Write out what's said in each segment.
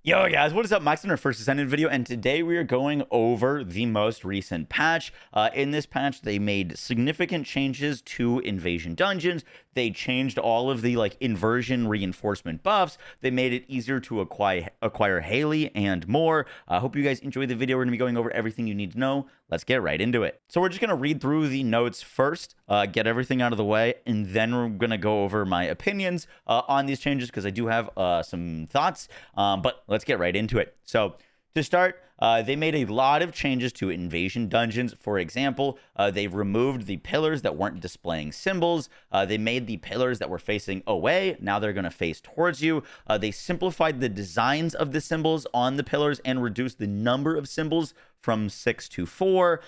Yo guys, what is up? Max on our first Descendant video, and today we are going over the most recent patch. In this patch, they made significant changes to Invasion Dungeons. They changed all of the inversion reinforcement buffs. They made it easier to acquire Haley and more. I hope you guys enjoyed the video. We're gonna be going over everything you need to know. Let's get right into it. So we're just gonna read through the notes first, get everything out of the way, and then we're gonna go over my opinions on these changes because I do have some thoughts. But let's get right into it. So to start, they made a lot of changes to Invasion Dungeons. For example, they removed the pillars that weren't displaying symbols. They made the pillars that were facing away. Now they're going to face towards you. They simplified the designs of the symbols on the pillars and reduced the number of symbols from 6 to 4.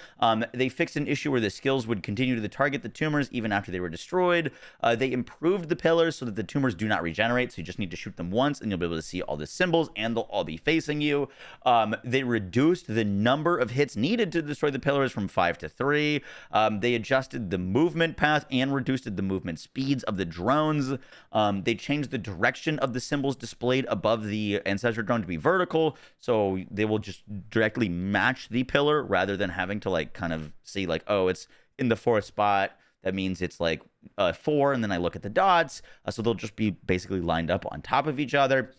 They fixed an issue where the skills would continue to target the tumors even after they were destroyed. They improved the pillars so that the tumors do not regenerate, so you just need to shoot them once and you'll be able to see all the symbols and they'll all be facing you. They reduced the number of hits needed to destroy the pillars from 5 to 3. They adjusted the movement path and reduced the movement speeds of the drones. They changed the direction of the symbols displayed above the ancestor drone to be vertical, so they will just directly match the pillar rather than having to kind of see oh, it's in the 4th spot. That means it's 4, and then I look at the dots. So they'll just be basically lined up on top of each other.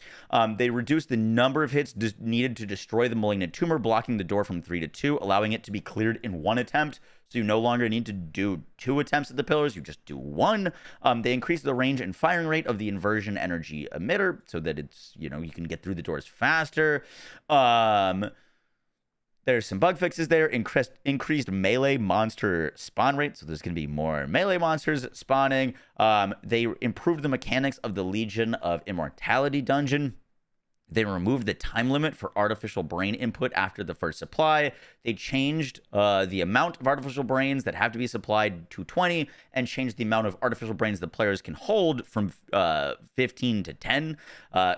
They reduced the number of hits needed to destroy the malignant tumor, blocking the door from 3 to 2, allowing it to be cleared in 1 attempt. So you no longer need to do 2 attempts at the pillars, you just do 1. They increased the range and firing rate of the inversion energy emitter so that it's, you can get through the doors faster. There's some bug fixes there. Increased melee monster spawn rate, so there's going to be more melee monsters spawning. They improved the mechanics of the Legion of Immortality dungeon. They removed the time limit for artificial brain input after the first supply. They changed the amount of artificial brains that have to be supplied to 20 and changed the amount of artificial brains the players can hold from 15 to 10.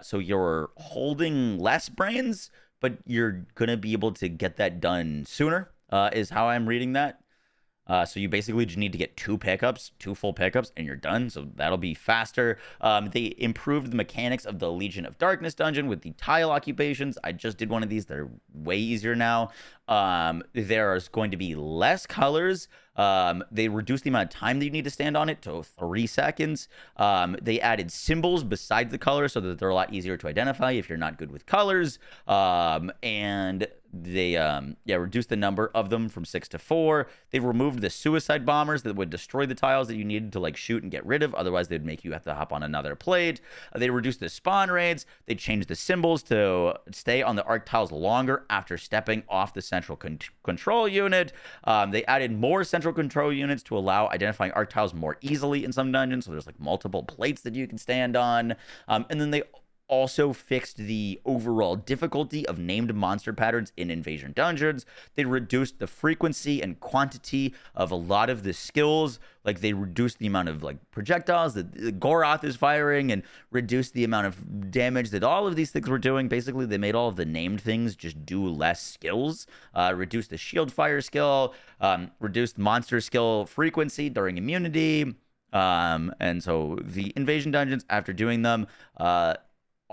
So you're holding less brains, but you're going to be able to get that done sooner, is how I'm reading that. So you basically just need to get 2 full pickups, and you're done. So that'll be faster. They improved the mechanics of the Legion of Darkness dungeon with the tile occupations. I just did one of these. They're way easier now. There's going to be less colors. They reduced the amount of time that you need to stand on it to 3 seconds. They added symbols beside the colors so that they're a lot easier to identify if you're not good with colors. And they reduced the number of them from 6 to 4. They removed the suicide bombers that would destroy the tiles that you needed to shoot and get rid of. Otherwise, they'd make you have to hop on another plate. They reduced the spawn rates. They changed the symbols to stay on the arc tiles longer after stepping off the central control unit. They added more central control units to allow identifying arc tiles more easily in some dungeons. So there's multiple plates that you can stand on. And then they also fixed the overall difficulty of named monster patterns in Invasion Dungeons. They reduced the frequency and quantity of a lot of the skills. They reduced the amount of projectiles that Goroth is firing and reduced the amount of damage that all of these things were doing. Basically, they made all of the named things just do less skills. Reduced the shield fire skill, reduced monster skill frequency during immunity. And so the Invasion Dungeons, after doing them,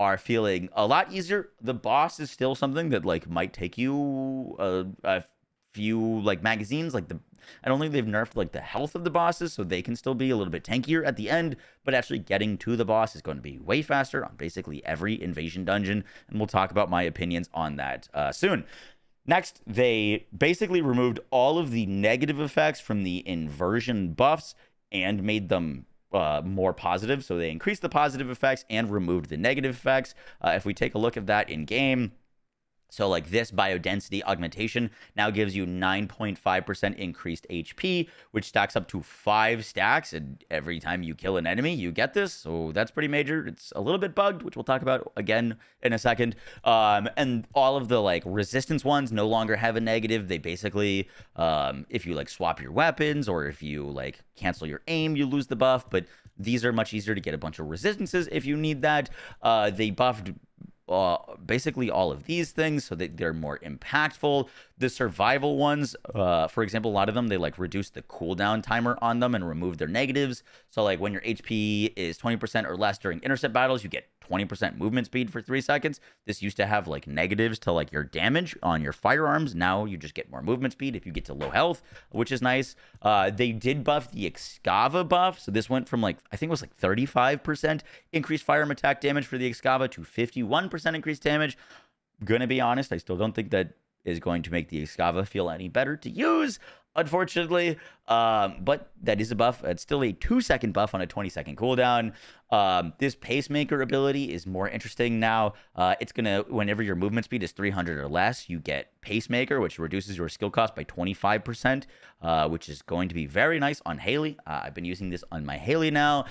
are feeling a lot easier. The boss is still something that might take you a few magazines. I don't think they've nerfed the health of the bosses, so they can still be a little bit tankier at the end, but actually getting to the boss is going to be way faster on basically every Invasion dungeon, and we'll talk about my opinions on that soon. Next, they basically removed all of the negative effects from the inversion buffs and made them more positive. So they increased the positive effects and removed the negative effects. If we take a look at that in game, so this biodensity augmentation now gives you 9.5% increased HP, which stacks up to 5 stacks. And every time you kill an enemy, you get this. So that's pretty major. It's a little bit bugged, which we'll talk about again in a second. And all of the resistance ones no longer have a negative. They basically, if you swap your weapons or if you cancel your aim, you lose the buff. But these are much easier to get a bunch of resistances if you need that. They buffed basically all of these things so that they're more impactful. The survival ones, for example, a lot of them, they reduce the cooldown timer on them and remove their negatives. So when your HP is 20% or less during intercept battles, you get 20% movement speed for 3 seconds. This used to have like negatives to like your damage on your firearms. Now you just get more movement speed if you get to low health, which is nice. They did buff the Excava buff. So this went from like, I think it was like 35% increased firearm attack damage for the Excava to 51% increased damage. Gonna be honest, I still don't think that is going to make the Excava feel any better to use, unfortunately. But that is a buff. It's still a 2-second buff on a 20-second cooldown. This pacemaker ability is more interesting now. It's gonna, whenever your movement speed is 300 or less, you get pacemaker, which reduces your skill cost by 25%, which is going to be very nice on Haley. I've been using this on my Haley now.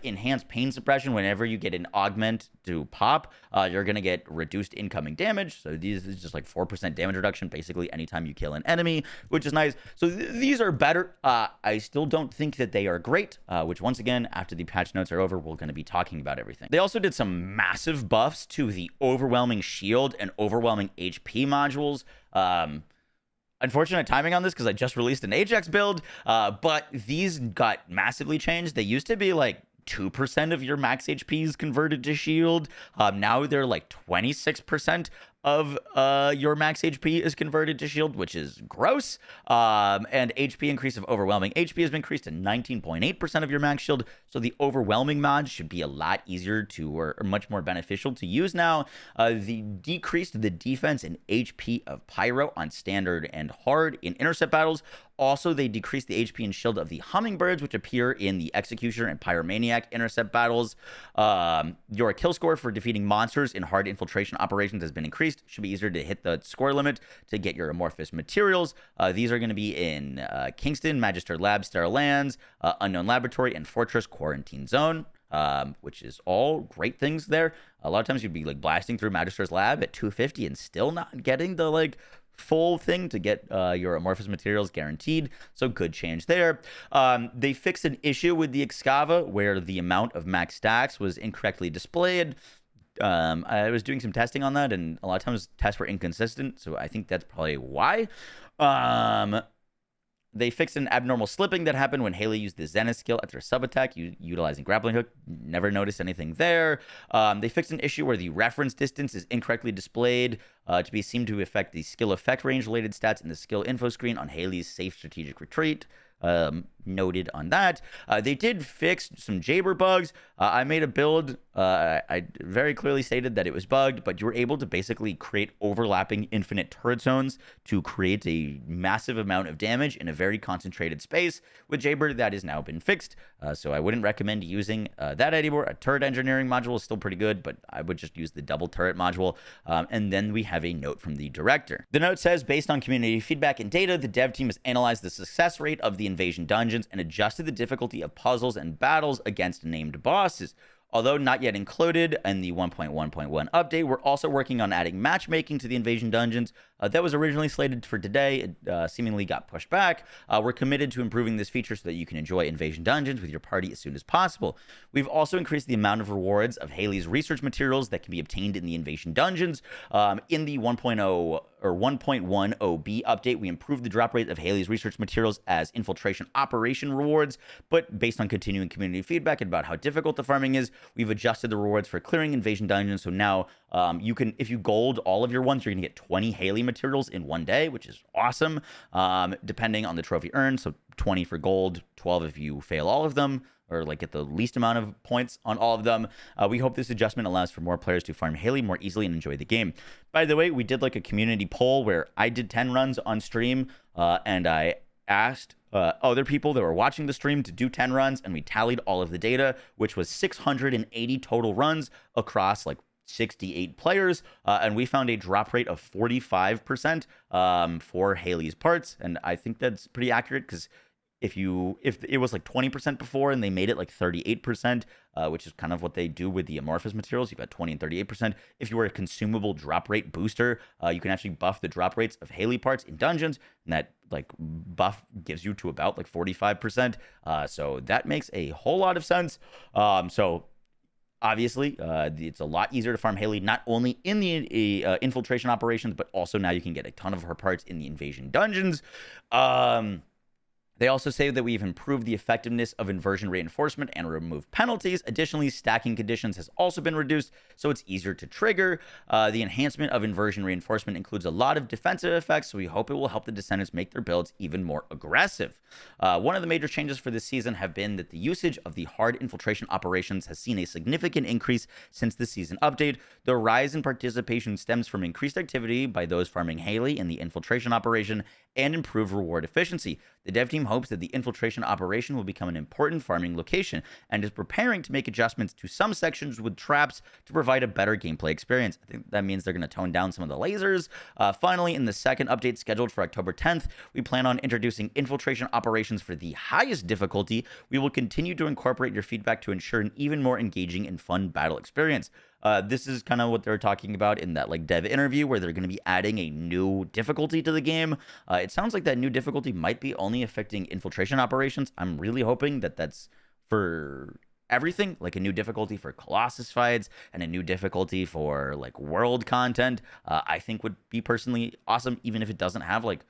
Enhanced pain suppression. Whenever you get an augment to pop, you're gonna get reduced incoming damage. So this is just like 4% damage reduction basically anytime you kill an enemy, which is nice. So these are better. I still don't think that they are great, which once again, after the patch notes are over, we're going to be talking about everything. They also did some massive buffs to the overwhelming shield and overwhelming HP modules. Unfortunate timing on this because I just released an Ajax build, but these got massively changed. They used to be like 2% of your max HP is converted to shield. Now they're like 26% of your max HP is converted to shield, which is gross. And HP increase of overwhelming HP has been increased to 19.8% of your max shield. So the overwhelming mod should be a lot easier to, or much more beneficial to use now. The decreased the defense and HP of Pyro on standard and hard in intercept battles. Also, they decreased the HP and shield of the hummingbirds, which appear in the Executioner and Pyromaniac intercept battles. Your kill score for defeating monsters in hard infiltration operations has been increased. Should be easier to hit the score limit to get your amorphous materials. These are going to be in Kingston, Magister Lab, Sterile Lands, Unknown Laboratory, and Fortress Quarantine Zone. Which is all great things there. A lot of times you'd be like blasting through Magister's Lab at 250 and still not getting the like full thing to get your amorphous materials guaranteed. So good change there. They fixed an issue with the Excava where the amount of max stacks was incorrectly displayed. I was doing some testing on that, and a lot of times tests were inconsistent, so I think that's probably why. They fixed an abnormal slipping that happened when Haley used the Zenith skill after a sub-attack utilizing grappling hook. Never noticed anything there. They fixed an issue where the reference distance is incorrectly displayed to be seen to affect the skill effect range related stats in the skill info screen on Haley's safe strategic retreat. Noted on that. They did fix some Jabber bugs. I made a build. I very clearly stated that it was bugged, but you were able to basically create overlapping infinite turret zones to create a massive amount of damage in a very concentrated space. With Jabber, that has now been fixed, so I wouldn't recommend using that anymore. A turret engineering module is still pretty good, but I would just use the double turret module. And then we have a note from the director. The note says, based on community feedback and data, the dev team has analyzed the success rate of the invasion dungeons and adjusted the difficulty of puzzles and battles against named bosses. Although not yet included in the 1.1.1 update, we're also working on adding matchmaking to the invasion dungeons. That was originally slated for today. It seemingly got pushed back. We're committed to improving this feature so that you can enjoy invasion dungeons with your party as soon as possible. We've also increased the amount of rewards of Haley's research materials that can be obtained in the invasion dungeons. In the 1.0 or 1.10b update, we improved the drop rate of Haley's research materials as infiltration operation rewards, but based on continuing community feedback about how difficult the farming is, we've adjusted the rewards for clearing invasion dungeons. So now you can, if you gold all of your ones, you're gonna get 20 Haley materials in one day, which is awesome, depending on the trophy earned. So 20 for gold, 12 if you fail all of them, or like get the least amount of points on all of them. We hope this adjustment allows for more players to farm Haley more easily and enjoy the game. By the way, we did like a community poll where I did 10 runs on stream, and I asked other people that were watching the stream to do 10 runs, and we tallied all of the data, which was 680 total runs across like 68 players, and we found a drop rate of 45% for Haley's parts, and I think that's pretty accurate because if it was like 20% before and they made it like 38%, which is kind of what they do with the amorphous materials, you've got 20 and 38%. If you were a consumable drop rate booster, you can actually buff the drop rates of Haley parts in dungeons, and that like buff gives you to about like 45%. So that makes a whole lot of sense. So obviously, it's a lot easier to farm Haley, not only in the infiltration operations, but also now you can get a ton of her parts in the invasion dungeons. They also say that we've improved the effectiveness of inversion reinforcement and removed penalties. Additionally, stacking conditions has also been reduced, so it's easier to trigger. The enhancement of inversion reinforcement includes a lot of defensive effects, so we hope it will help the Descendants make their builds even more aggressive. One of the major changes for this season have been that the usage of the hard infiltration operations has seen a significant increase since the season update. The rise in participation stems from increased activity by those farming Haley in the infiltration operation and improved reward efficiency. The dev team hopes that the infiltration operation will become an important farming location and is preparing to make adjustments to some sections with traps to provide a better gameplay experience. I think that means they're going to tone down some of the lasers. Finally, in the second update scheduled for October 10th, we plan on introducing infiltration operations for the highest difficulty. We will continue to incorporate your feedback to ensure an even more engaging and fun battle experience. This is kind of what they're talking about in that like dev interview where they're going to be adding a new difficulty to the game. It sounds like that new difficulty might be only affecting infiltration operations. I'm really hoping that that's for everything, like a new difficulty for Colossus fights and a new difficulty for like world content. I think would be personally awesome, even if it doesn't have like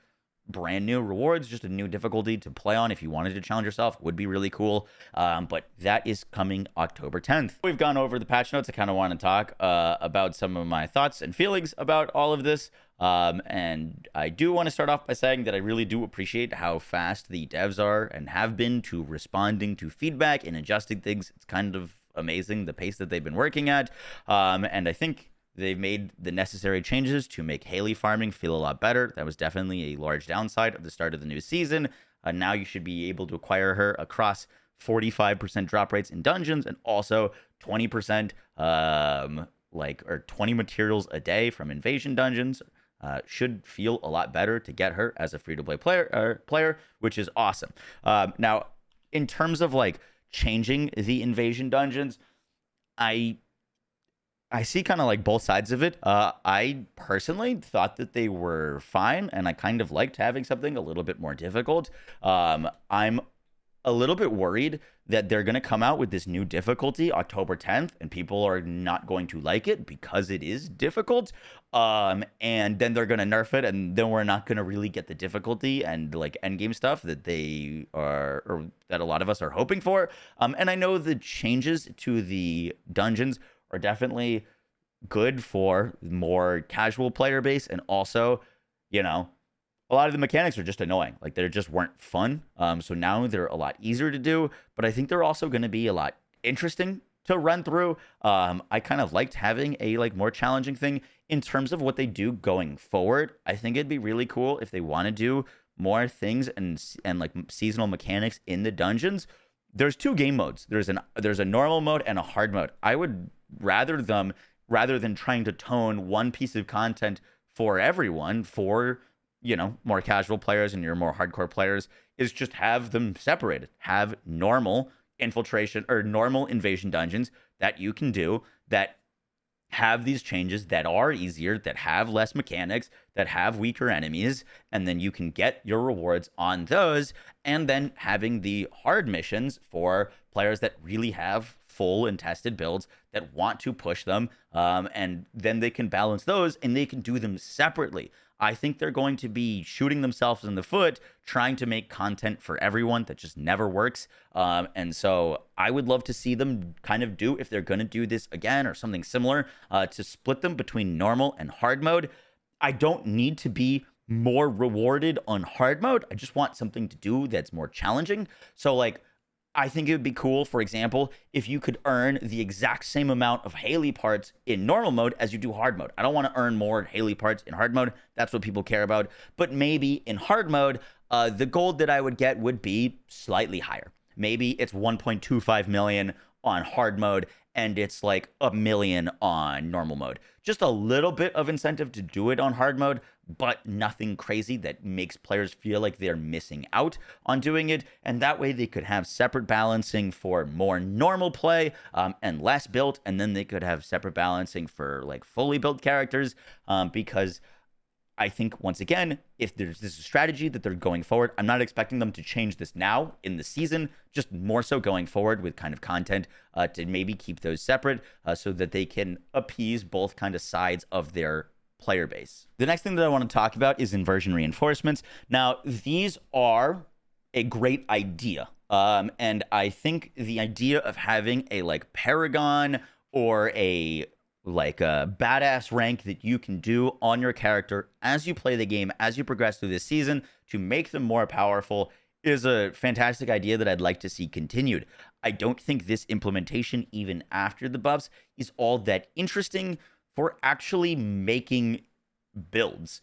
brand new rewards. Just a new difficulty to play on if you wanted to challenge yourself would be really cool. But that is coming October 10th. We've gone over the patch notes. I kind of want to talk about some of my thoughts and feelings about all of this. And I do want to start off by saying that I really do appreciate how fast the devs are and have been to responding to feedback and adjusting things. It's kind of amazing the pace that they've been working at. And I think they've made the necessary changes to make Haley farming feel a lot better. That was definitely a large downside of the start of the new season. Now you should be able to acquire her across 45% drop rates in dungeons and also 20% or 20 materials a day from invasion dungeons. Should feel a lot better to get her as a free-to-play player, which is awesome. Now, in terms of like changing the invasion dungeons, I see kind of like both sides of it. I personally thought that they were fine, and I kind of liked having something a little bit more difficult. I'm a little bit worried that they're going to come out with this new difficulty October 10th, and people are not going to like it because it is difficult. And then they're going to nerf it, and then we're not going to really get the difficulty and like endgame stuff that they are, or that a lot of us are hoping for. And I know the changes to the dungeons are definitely good for more casual player base, and also, you know, a lot of the mechanics are just annoying. Like, they just weren't fun. So now they're a lot easier to do, but I think they're also going to be a lot interesting to run through. I kind of liked having a like more challenging thing in terms of what they do going forward. I think it'd be really cool if they want to do more things and like seasonal mechanics in the dungeons. There's two game modes. There's a normal mode and a hard mode. I would rather than trying to tone one piece of content for everyone, for, you know, more casual players and your more hardcore players, is just have them separated. Have normal infiltration or normal invasion dungeons that you can do that have these changes, that are easier, that have less mechanics, that have weaker enemies, and then you can get your rewards on those. And then having the hard missions for players that really have full and tested builds that want to push them, and then they can balance those and they can do them separately. I think they're going to be shooting themselves in the foot trying to make content for everyone that just never works. And so I would love to see them kind of do, if they're going to do this again or something similar, to split them between normal and hard mode. I don't need to be more rewarded on hard mode. I just want something to do that's more challenging. So like, I think it would be cool, for example, if you could earn the exact same amount of Haley parts in normal mode as you do hard mode. I don't want to earn more Haley parts in hard mode. That's what people care about. But maybe in hard mode, the gold that I would get would be slightly higher. Maybe it's 1.25 million on hard mode and it's like 1 million on normal mode. Just a little bit of incentive to do it on hard mode, but nothing crazy that makes players feel like they're missing out on doing it. And that way they could have separate balancing for more normal play and less built. And then they could have separate balancing for like fully built characters, because I think, once again, if there's this strategy that they're going forward, I'm not expecting them to change this now in the season, just more so going forward with kind of content to maybe keep those separate so that they can appease both kind of sides of their player base. The next thing that I want to talk about is inversion reinforcements. Now, these are a great idea. And I think the idea of having a like Paragon or a like a badass rank that you can do on your character as you play the game, as you progress through this season to make them more powerful is a fantastic idea that I'd like to see continued. I don't think this implementation, even after the buffs, is all that interesting for actually making builds.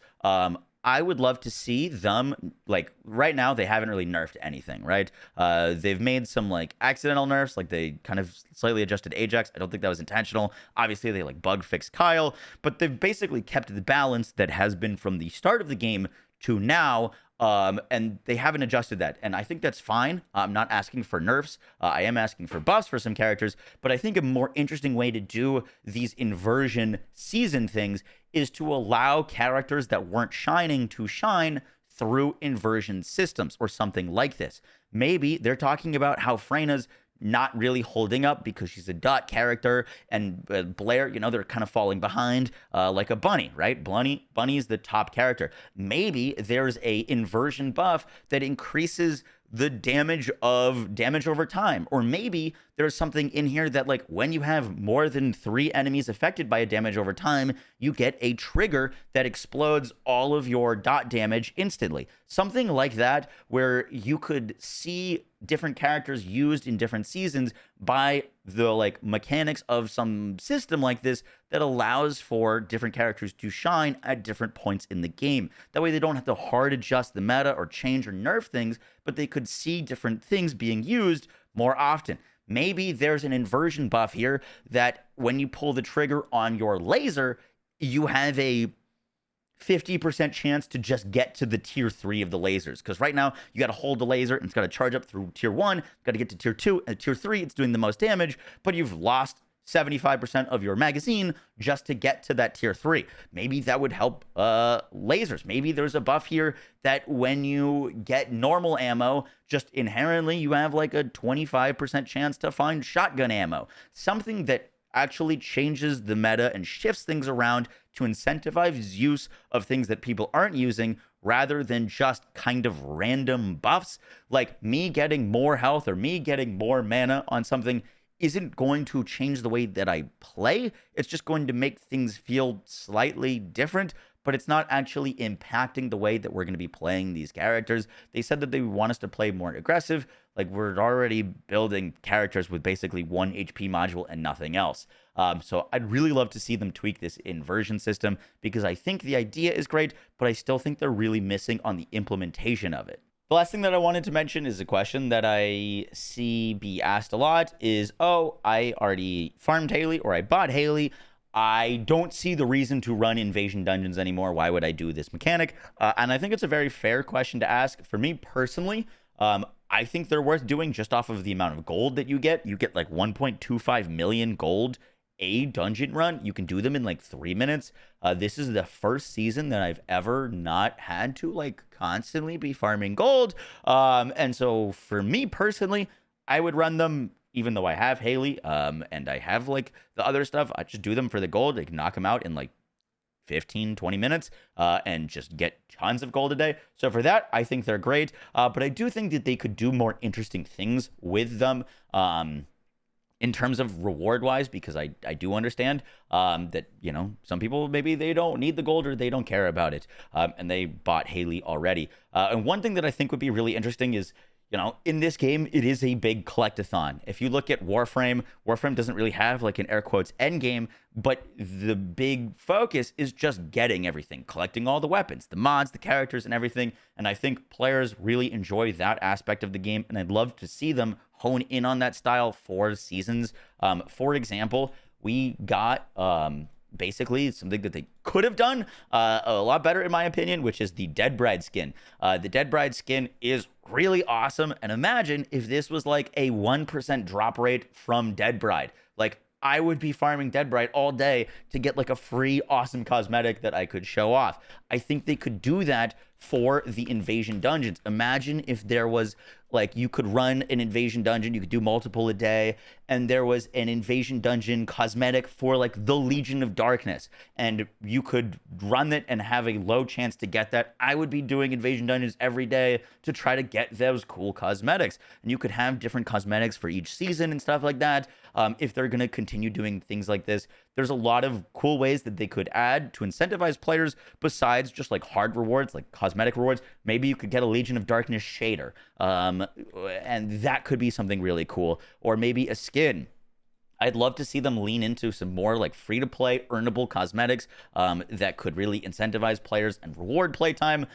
I would love to see them, like right now they haven't really nerfed anything, right? They've made some like accidental nerfs, like they kind of slightly adjusted Ajax. I don't think that was intentional. Obviously they like bug fixed Kyle, but they've basically kept the balance that has been from the start of the game to now. And they haven't adjusted that. And I think that's fine. I'm not asking for nerfs. I am asking for buffs for some characters. But I think a more interesting way to do these inversion season things is to allow characters that weren't shining to shine through inversion systems or something like this. Maybe they're talking about how Freyna's not really holding up because she's a dot character, and Blair, they're kind of falling behind, like a Bunny, right? Bunny's the top character. Maybe there's a inversion buff that increases the damage over time, or maybe there's something in here that like when you have more than 3 enemies affected by a damage over time, you get a trigger that explodes all of your dot damage instantly. Something like that, where you could see different characters used in different seasons by the like mechanics of some system like this that allows for different characters to shine at different points in the game. That way they don't have to hard adjust the meta or change or nerf things, but they could see different things being used more often. Maybe there's an inversion buff here that when you pull the trigger on your laser, you have a 50% chance to just get to the tier 3 of the lasers. Because right now, you got to hold the laser and it's got to charge up through tier 1, got to get to tier 2, and tier 3, it's doing the most damage, but you've lost 75% of your magazine just to get to that tier 3. Maybe that would help lasers. Maybe there's a buff here that when you get normal ammo, just inherently you have like a 25% chance to find shotgun ammo. Something that actually changes the meta and shifts things around to incentivize use of things that people aren't using rather than just kind of random buffs. Like me getting more health or me getting more mana on something isn't going to change the way that I play. It's just going to make things feel slightly different, but it's not actually impacting the way that we're going to be playing these characters. They said that they want us to play more aggressive. Like, we're already building characters with basically 1 HP module and nothing else. So I'd really love to see them tweak this inversion system, because I think the idea is great, but I still think they're really missing on the implementation of it. The last thing that I wanted to mention is a question that I see be asked a lot is, oh, I already farmed Haley, or I bought Haley. I don't see the reason to run invasion dungeons anymore. Why would I do this mechanic? And I think it's a very fair question to ask. For me personally, I think they're worth doing just off of the amount of gold that you get. You get like 1.25 million gold a dungeon run. You can do them in like 3 minutes. This is the first season that I've ever not had to like constantly be farming gold. And so for me personally, I would run them even though I have Haley, and I have like the other stuff. I just do them for the gold. I can knock them out in like 15, 20 minutes, and just get tons of gold a day. So for that, I think they're great. But I do think that they could do more interesting things with them. In terms of reward wise, because I do understand that, some people, maybe they don't need the gold or they don't care about it. And they bought Haley already. And one thing that I think would be really interesting is, in this game, it is a big collectathon. If you look at Warframe doesn't really have like an air quotes end game, but the big focus is just getting everything, collecting all the weapons, the mods, the characters, and everything. And I think players really enjoy that aspect of the game, and I'd love to see them hone in on that style for seasons. For example, we got basically something that they could have done a lot better, in my opinion, which is the Dead Bride skin. The Dead Bride skin is really awesome, and imagine if this was like a 1% drop rate from Dead Bride. Like, I would be farming Deadbright all day to get like a free awesome cosmetic that I could show off. I think they could do that for the invasion dungeons. Imagine if there was like you could run an invasion dungeon, you could do multiple a day, and there was an invasion dungeon cosmetic for like the Legion of Darkness, and you could run it and have a low chance to get that. I would be doing invasion dungeons every day to try to get those cool cosmetics, and you could have different cosmetics for each season and stuff like that. If they're going to continue doing things like this, there's a lot of cool ways that they could add to incentivize players besides just like hard rewards, like cosmetic rewards. Maybe you could get a Legion of Darkness shader, and that could be something really cool. Or maybe a skin. I'd love to see them lean into some more like free-to-play earnable cosmetics that could really incentivize players and reward playtime.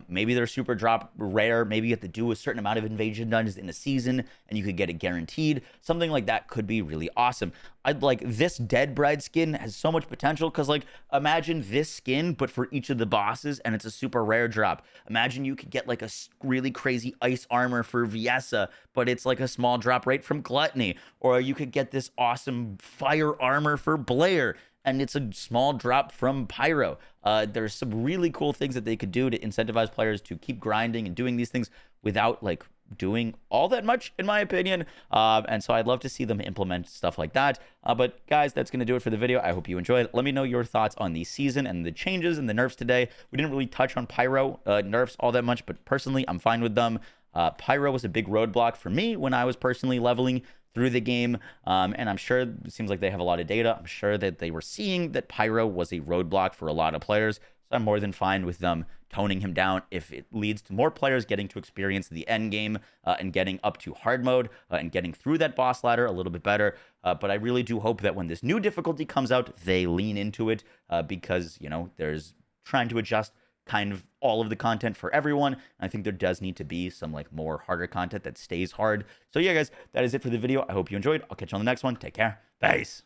Maybe they're super drop rare. Maybe you have to do a certain amount of invasion dungeons in a season and you could get it guaranteed. Something like that could be really awesome. I'd like this Dead Bride skin has so much potential because like imagine this skin but for each of the bosses and it's a super rare drop. Imagine you could get like a really crazy ice armor for Viessa but it's like a small drop rate from Gluttony, or you could get this awesome fire armor for Blair and it's a small drop from Pyro. There's some really cool things that they could do to incentivize players to keep grinding and doing these things without like doing all that much, in my opinion. And so I'd love to see them implement stuff like that. But guys, that's going to do it for the video. I hope you enjoyed. Let me know your thoughts on the season and the changes and the nerfs today. We didn't really touch on Pyro nerfs all that much, but personally, I'm fine with them. Pyro was a big roadblock for me when I was personally leveling through the game, and I'm sure it seems like they have a lot of data. I'm sure that they were seeing that Pyro was a roadblock for a lot of players, so I'm more than fine with them toning him down if it leads to more players getting to experience the end game and getting up to hard mode and getting through that boss ladder a little bit better. But I really do hope that when this new difficulty comes out, they lean into it because, you know, there's trying to adjust kind of all of the content for everyone. I think there does need to be some like more harder content that stays hard. So yeah, guys, that is it for the video. I hope you enjoyed. I'll catch you on the next one. Take care. Peace.